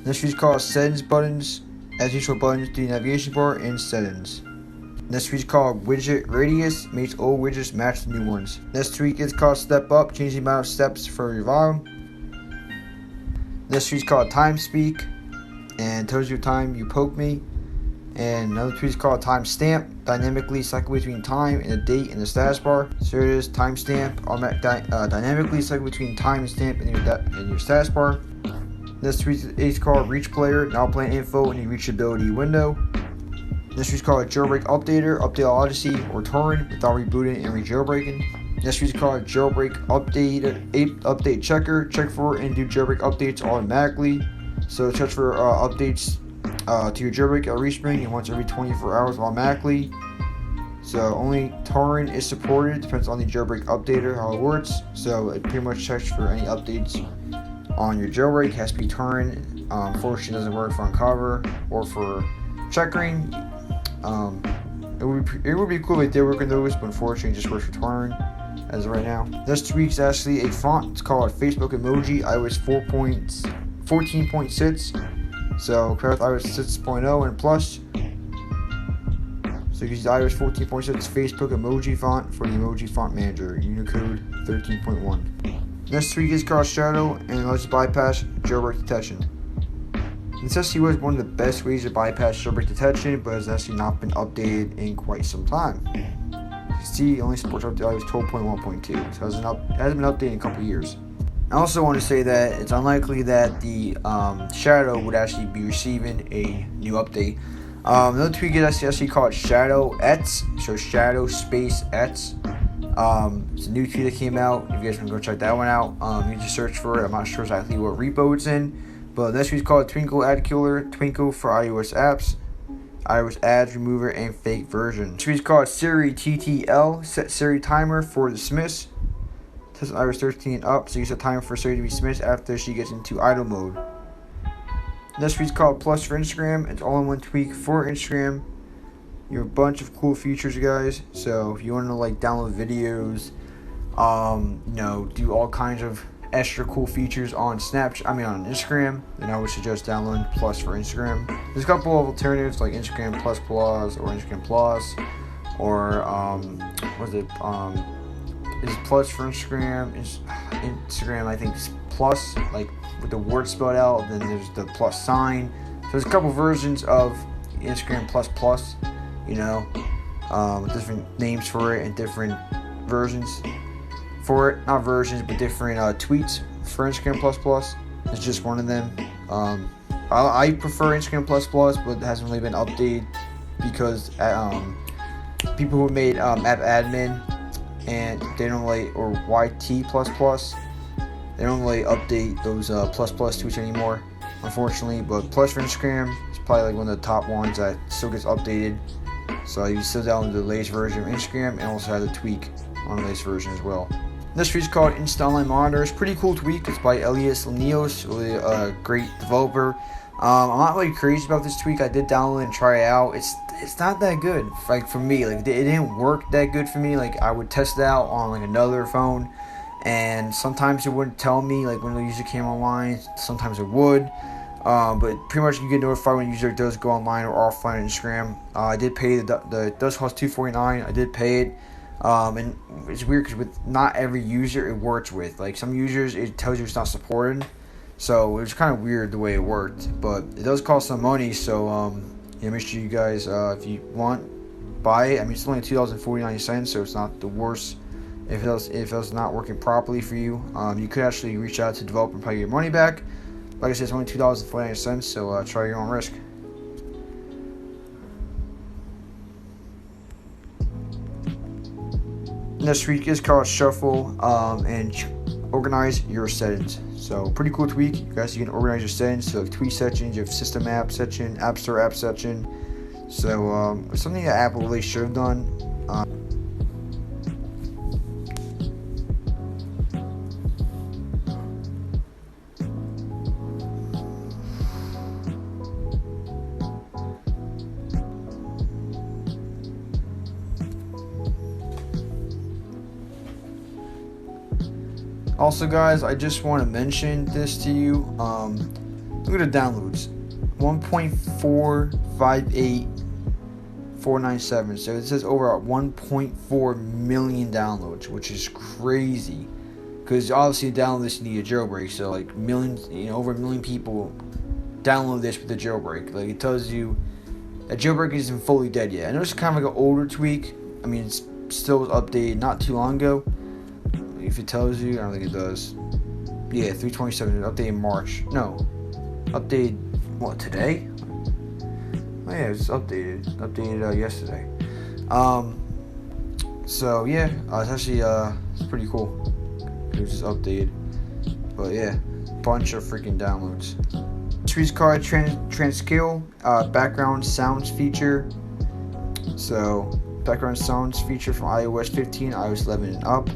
Next feature is called settings buttons. As usual, buttons do the navigation bar and settings. Next tweak is called widget radius, makes old widgets match the new ones. Next tweak is called step up, change the amount of steps for your volume. Next tweak is called time speak, and tells you time you poke me. And another tweak is called timestamp, dynamically cycle between time and the date in the status bar. So it is timestamp, dynamically cycle between time and stamp in your status bar. Next tweak is called reach player, now playing info in the reachability window. Next tweak is called jailbreak updater, update Odyssey or torrent without rebooting and re-jailbreaking. Next tweak is called jailbreak update checker, check for and do jailbreak updates automatically. So check for updates to your jailbreak at respring and once every 24 hours automatically. So only torrent is supported, depends on the jailbreak updater how it works. So it pretty much checks for any updates on your jailbreak. It has to be torrent. Unfortunately, it doesn't work for Unc0ver or for Checkra1n. It would be cool if they work in those, but unfortunately, it just works for torrent as of right now. This tweak is actually a font. It's called Facebook Emoji, iOS 14.6. So compared with iOS 6.0 and plus. So you can use iOS 14.6 Facebook Emoji font for the Emoji Font Manager, Unicode 13.1. Next tweak is called Shadow and lets you bypass jailbreak detection. This actually was one of the best ways to bypass jailbreak detection, but has actually not been updated in quite some time. You see, it only supports up to iOS 12.1.2, so it hasn't been updated in a couple years. I also want to say that it's unlikely that the Shadow would actually be receiving a new update. Another tweak is actually called Shadow Ets, so Shadow Space Ets. It's a new tweet that came out. If you guys want to go check that one out, you can just search for it. I'm not sure exactly what repo it's in, but this tweet is called Twinkle Ad Killer, Twinkle for iOS apps, iOS ads remover, and fake version. This tweet is called Siri TTL, set Siri timer for dismiss. Test iOS 13 and up, so you set timer for Siri to be dismissed after she gets into idle mode. This tweet is called Plus for Instagram. It's all-in-one tweak for Instagram. You have a bunch of cool features, guys. So if you want to download videos, do all kinds of extra cool features on Instagram, then I would suggest downloading Plus for Instagram. There's a couple of alternatives like Instagram Plus Plus or Instagram Plus, or is Plus for Instagram. Instagram, I think, is Plus, like with the word spelled out. Then there's the plus sign. So there's a couple versions of Instagram Plus Plus, with different names for it and different versions for it. Not versions, but different tweets for Instagram Plus Plus. It's just one of them. I prefer Instagram Plus Plus, but it hasn't really been updated because people who made app admin and they don't or YT plus plus, they don't really update those plus tweets anymore, unfortunately. But Plus for Instagram is probably one of the top ones that still gets updated. So you still download the latest version of Instagram and also have the tweak on the latest version as well. This tweak is called Insta Online Monitor. It's a pretty cool tweak. It's by Elias Lanios, really a great developer. I'm not really crazy about this tweak. I did download it and try it out. It's not that good. For me, it didn't work that good for me. I would test it out on another phone, and sometimes it wouldn't tell me when the user came online. Sometimes it would, but pretty much you get notified when a user does go online or offline on Instagram. I did pay it does cost $249. I did pay it. And it's weird because with not every user it works with. Some users it tells you it's not supported. So it was kind of weird the way it worked, but it does cost some money. So make sure you guys, if you want, buy it. It's only $2.49, so it's not the worst. If it's not working properly for you, you could actually reach out to the developer and probably get your money back. Like I said, it's only $2.49, so try your own risk. Next tweak is called Shuffle and organize your settings. So pretty cool tweak. You guys can organize your settings. So tweet sections, you have system app section, app store app section. So it's something that Apple really should have done. Also, guys, I just want to mention this to you. Look at the downloads. 1.458497. So it says over 1.4 million downloads, which is crazy. Because obviously to download this you need a jailbreak. So like millions, over a million people download this with the jailbreak. Like it tells you that jailbreak isn't fully dead yet. I know it's kind of like an older tweak. I mean, it's still was updated not too long ago. If it tells you, I don't think it does. Yeah, 327 updated in March. No, updated what, today? Oh yeah, it's updated yesterday. So yeah, it's actually it's pretty cool. It was just updated, but yeah, bunch of freaking downloads. Streets card transcale background sounds feature. So background sounds feature from iOS 15, iOS 11 and up.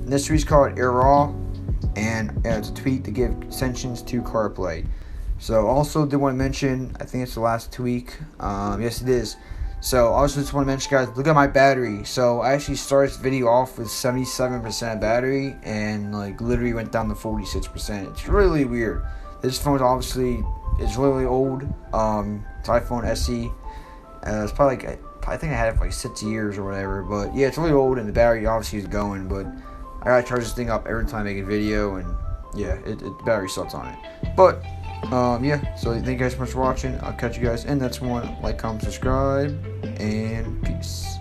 This tweet's called Raw, and it's a tweet to give extensions to CarPlay. So also did want to mention, I think it's the last tweak. Yes, it is. So also just want to mention, guys, look at my battery. So I actually started this video off with 77% battery, and like literally went down to 46%. It's really weird. This phone obviously is really old. It's iPhone SE. It's probably like, I think I had it for like 6 years or whatever. But yeah, it's really old, and the battery obviously is going. But I gotta charge this thing up every time I make a video, and yeah, the battery sucks on it. But yeah, so thank you guys so much for watching. I'll catch you guys in the next one. Like, comment, subscribe, and peace.